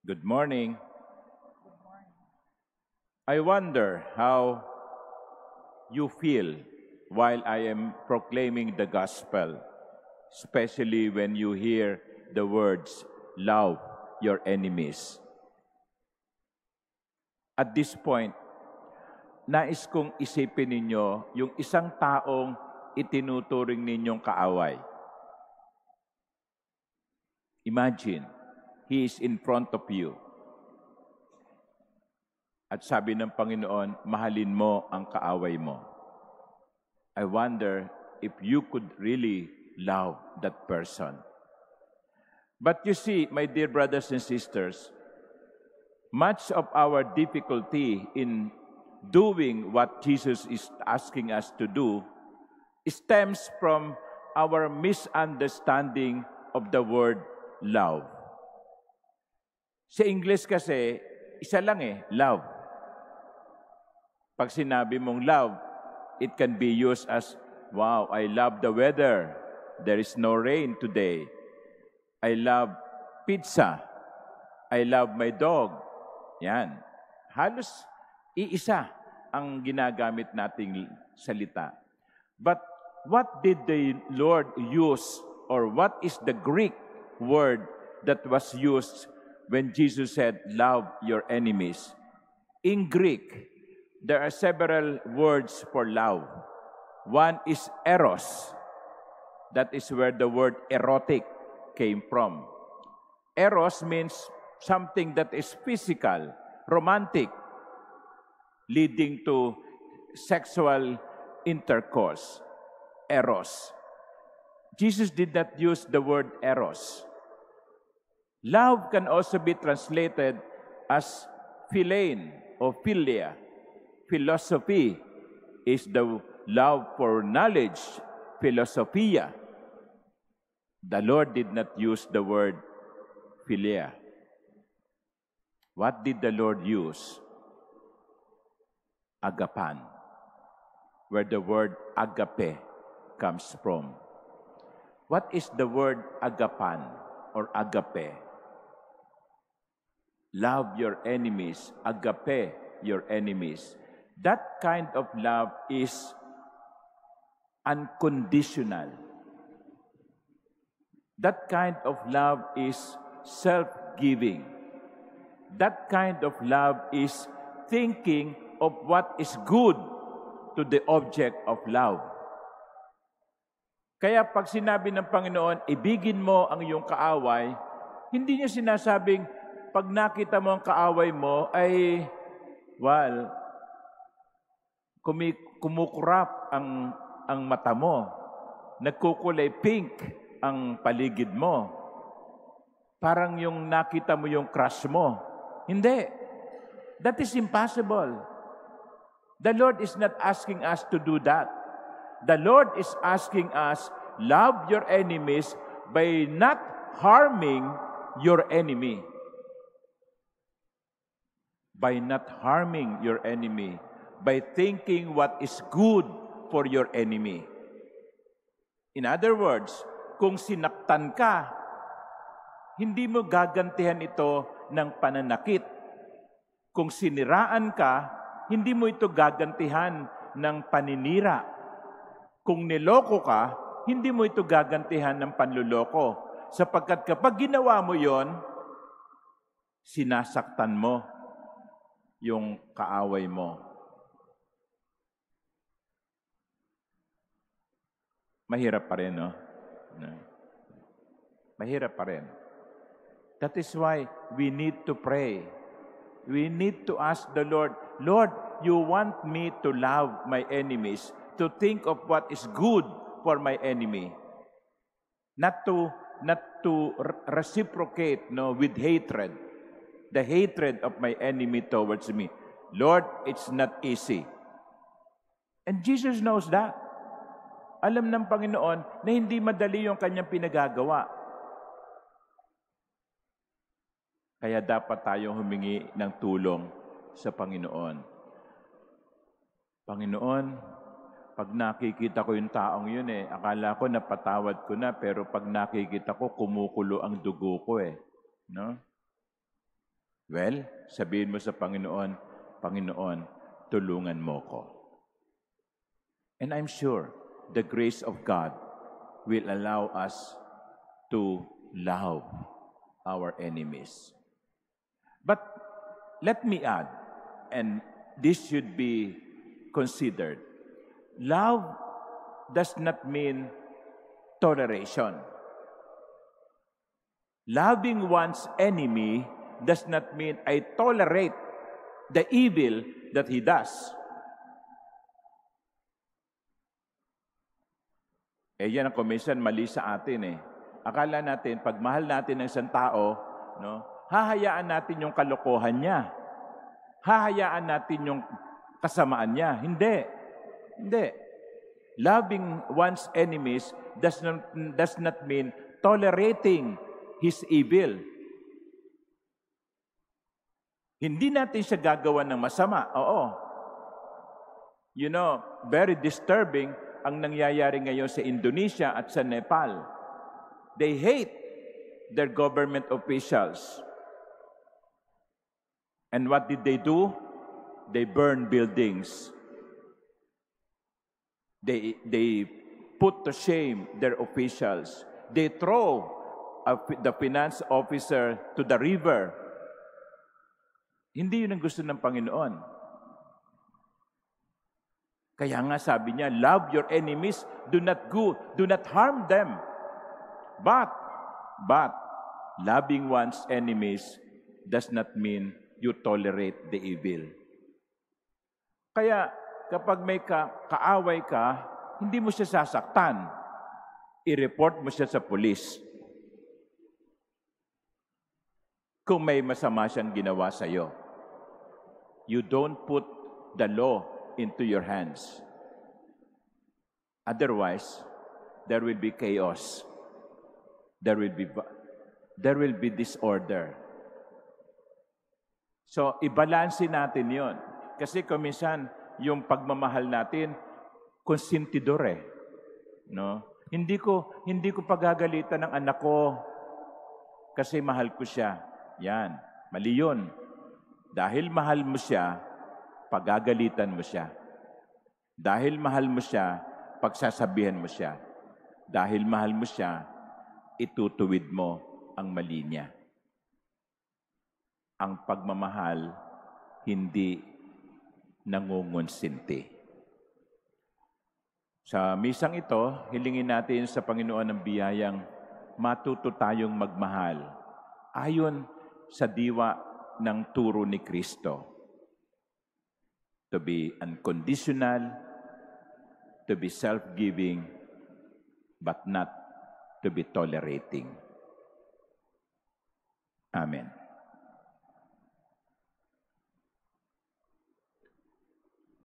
Good morning. I wonder how you feel while I am proclaiming the gospel, especially when you hear the words, love your enemies. At this point, nais kong isipin ninyo yung isang taong itinuturing ninyong kaaway. Imagine, he is in front of you. At sabi ng Panginoon, mahalin mo ang kaaway mo. I wonder if you could really love that person. But you see, my dear brothers and sisters, much of our difficulty in doing what Jesus is asking us to do stems from our misunderstanding of the word love. Sa English kasi, isa lang love. Pag sinabi mong love, it can be used as, wow, I love the weather. There is no rain today. I love pizza. I love my dog. Yan. Halos iisa ang ginagamit nating salita. But what did the Lord use, or what is the Greek word that was used when Jesus said, love your enemies? In Greek, there are several words for love. One is eros. That is where the word erotic came from. Eros means something that is physical, romantic, leading to sexual intercourse. Eros. Jesus did not use the word eros. Love can also be translated as philein or philia. Philosophy is the love for knowledge, philosophia. The Lord did not use the word philia. What did the Lord use? Agapan, where the word agape comes from. What is the word agapan or agape? Love your enemies, agape your enemies. That kind of love is unconditional. That kind of love is self-giving. That kind of love is thinking of what is good to the object of love. Kaya pag sinabi ng Panginoon, ibigin mo ang iyong kaaway, hindi niya sinasabing, pag nakita mo ang kaaway mo, ay, well, kumukurap ang mata mo, nagkukulay pink ang paligid mo, parang yung nakita mo yung crush mo. Hindi. That is impossible. The Lord is not asking us to do that. The Lord is asking us, love your enemies by not harming your enemy. By not harming your enemy. By thinking what is good for your enemy. In other words, kung sinaktan ka, hindi mo gagantihan ito ng pananakit. Kung siniraan ka, hindi mo ito gagantihan ng paninira. Kung niloko ka, hindi mo ito gagantihan ng panluloko. Sapagkat kapag ginawa mo yon, sinasaktan mo yung kaaway mo. Mahirap pa rin, no? Mahirap pa rin. That is why we need to pray. We need to ask the Lord, Lord, you want me to love my enemies, to think of what is good for my enemy. Not to reciprocate with hatred. The hatred of my enemy towards me. Lord, it's not easy. And Jesus knows that. Alam ng Panginoon na hindi madali yung kanyang pinagagawa. Kaya dapat tayong humingi ng tulong sa Panginoon. Panginoon, pag nakikita ko yung taong yun akala ko napatawad ko na, pero pag nakikita ko, kumukulo ang dugo ko No? Well, sabihin mo sa Panginoon, Panginoon, tulungan mo ko. And I'm sure the grace of God will allow us to love our enemies. But let me add, and this should be considered, love does not mean toleration. Loving one's enemy does not mean I tolerate the evil that he does. Yan ang minsan mali sa atin Akala natin, pag mahal natin ng isang tao, hahayaan natin yung kalokohan niya. Hahayaan natin yung kasamaan niya. Hindi. Loving one's enemies does not mean tolerating his evil. Hindi natin siya gagawa ng masama. Oo. Very disturbing ang nangyayari ngayon sa Indonesia at sa Nepal. They hate their government officials. And what did they do? They burn buildings. They put to shame their officials. They throw the finance officer to the river. Hindi yun ang gusto ng Panginoon. Kaya nga sabi niya, love your enemies, do not harm them. But loving one's enemies does not mean you tolerate the evil. Kaya kapag may kaaway ka, hindi mo siya sasaktan. I-report mo siya sa pulis. Kung may masama siyang ginawa sa iyo. You don't put the law into your hands. Otherwise, there will be chaos. There will be disorder. So, ibalansin natin yon. Kasi kung minsan, yung pagmamahal natin, konsentidor no? Hindi ko pagagalitan ng anak ko kasi mahal ko siya. Yan, mali yun. Dahil mahal mo siya, pagagalitan mo siya. Dahil mahal mo siya, pagsasabihan mo siya. Dahil mahal mo siya, itutuwid mo ang mali niya. Ang pagmamahal, hindi nangungonsinti. Sa misang ito, hilingin natin sa Panginoon ng biyayang matuto tayong magmahal ayon sa diwa ng turo ni Kristo. To be unconditional, to be self-giving, but not to be tolerating. Amen.